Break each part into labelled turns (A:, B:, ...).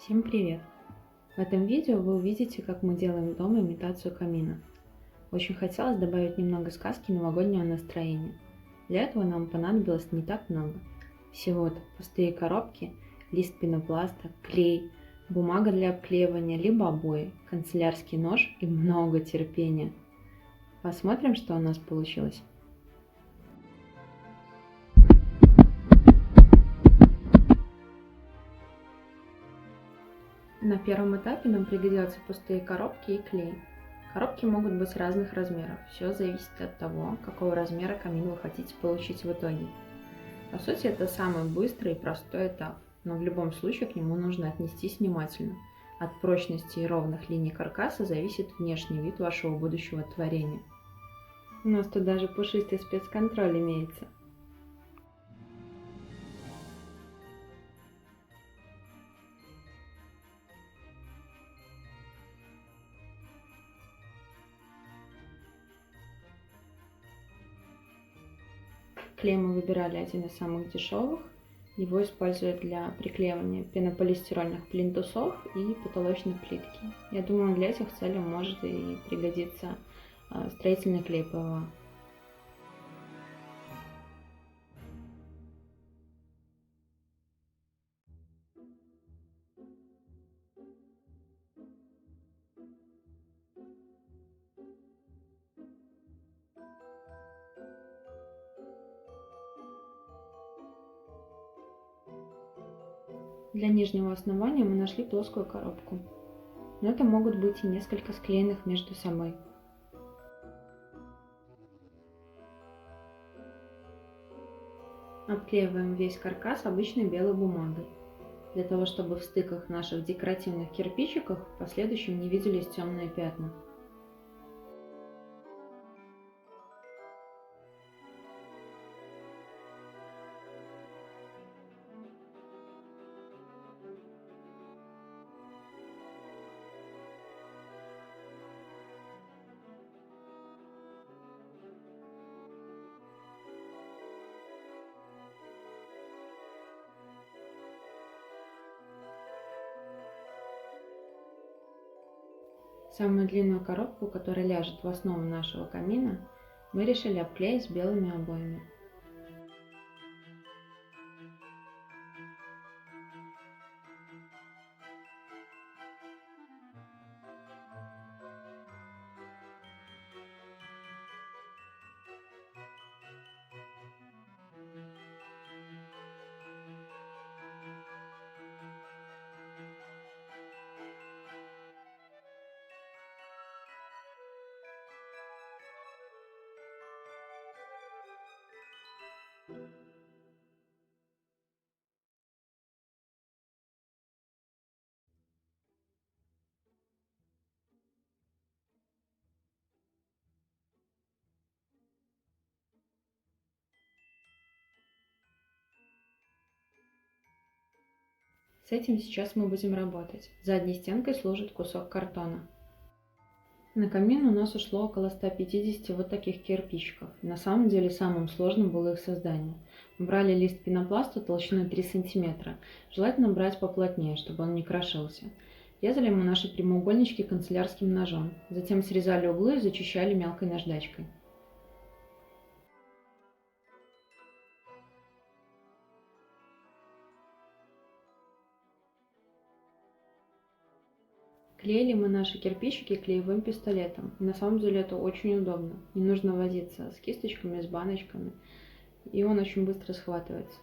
A: Всем привет! В этом видео вы увидите, как мы делаем дома имитацию камина. Очень хотелось добавить немного сказки и новогоднего настроения. Для этого нам понадобилось не так много. Всего-то пустые коробки, лист пенопласта, клей, бумага для обклеивания, либо обои, канцелярский нож и много терпения. Посмотрим, что у нас получилось. На первом этапе нам пригодятся пустые коробки и клей. Коробки могут быть разных размеров, все зависит от того, какого размера камин вы хотите получить в итоге. По сути, это самый быстрый и простой этап, но в любом случае к нему нужно отнестись внимательно. От прочности и ровных линий каркаса зависит внешний вид вашего будущего творения. У нас тут даже пушистый спецконтроль имеется. Клей мы выбирали один из самых дешевых. Его используют для приклеивания пенополистирольных плинтусов и потолочной плитки. Я думаю, для этих целей может и пригодиться строительный клей ПВА. Для нижнего основания мы нашли плоскую коробку, но это могут быть и несколько склеенных между собой. Обклеиваем весь каркас обычной белой бумагой, для того чтобы в стыках наших декоративных кирпичиков в последующем не виделись темные пятна. Самую длинную коробку, которая ляжет в основу нашего камина, мы решили обклеить белыми обоями. С этим сейчас мы будем работать. Задней стенкой служит кусок картона. На камин у нас ушло около 150 вот таких кирпичиков. На самом деле самым сложным было их создание. Мы брали лист пенопласта толщиной 3 см. Желательно брать поплотнее, чтобы он не крошился. Резали мы наши прямоугольнички канцелярским ножом. Затем срезали углы и зачищали мелкой наждачкой. Клеили мы наши кирпичики клеевым пистолетом. На самом деле это очень удобно. Не нужно возиться с кисточками, с баночками. И он очень быстро схватывается.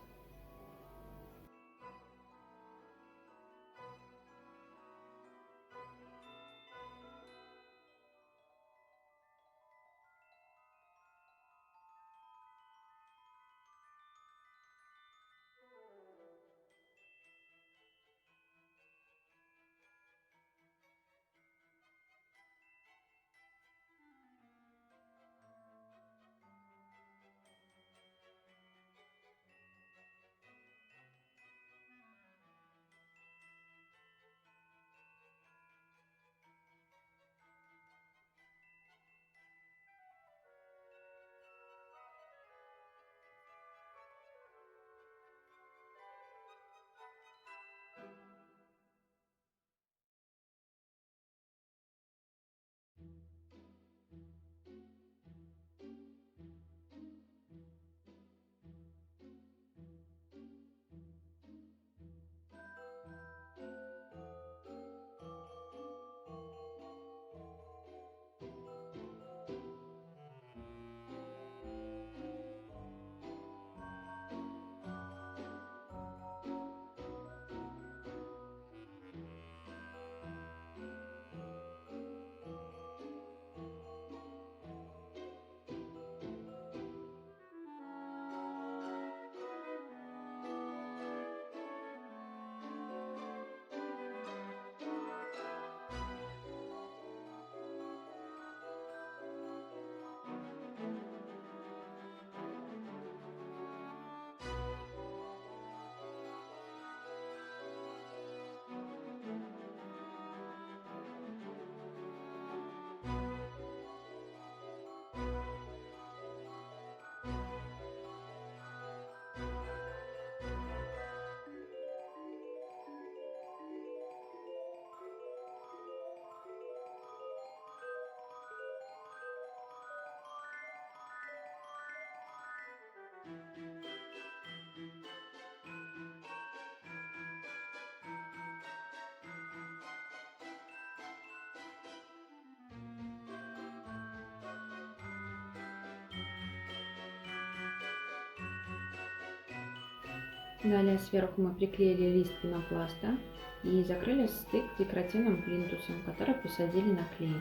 A: Далее сверху мы приклеили лист пенопласта и закрыли стык декоративным плинтусом, который посадили на клей.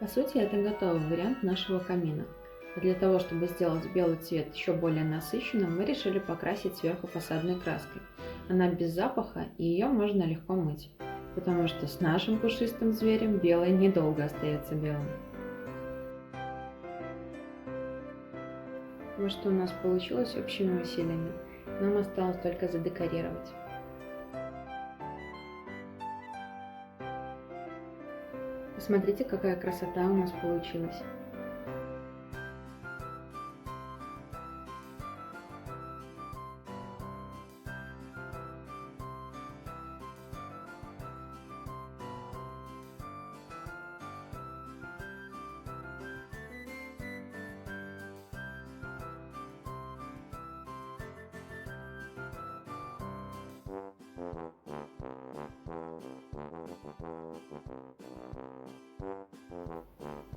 A: По сути, это готовый вариант нашего камина. А для того, чтобы сделать белый цвет еще более насыщенным, мы решили покрасить сверху фасадной краской. Она без запаха, и ее можно легко мыть, потому что с нашим пушистым зверем белое недолго остается белым. Вот что у нас получилось общими усилиями. Нам осталось только задекорировать. Посмотрите, какая красота у нас получилась.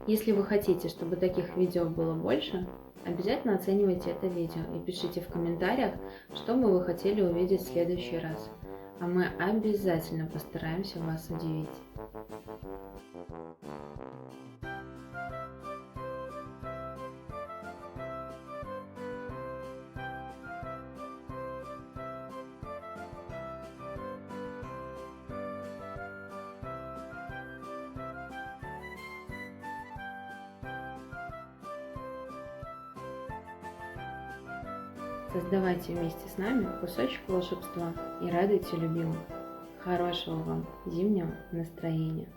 A: Если вы хотите, чтобы таких видео было больше, обязательно оценивайте это видео и пишите в комментариях, что бы вы хотели увидеть в следующий раз. А мы обязательно постараемся вас удивить. Создавайте вместе с нами кусочек волшебства и радуйте любимых. Хорошего вам зимнего настроения!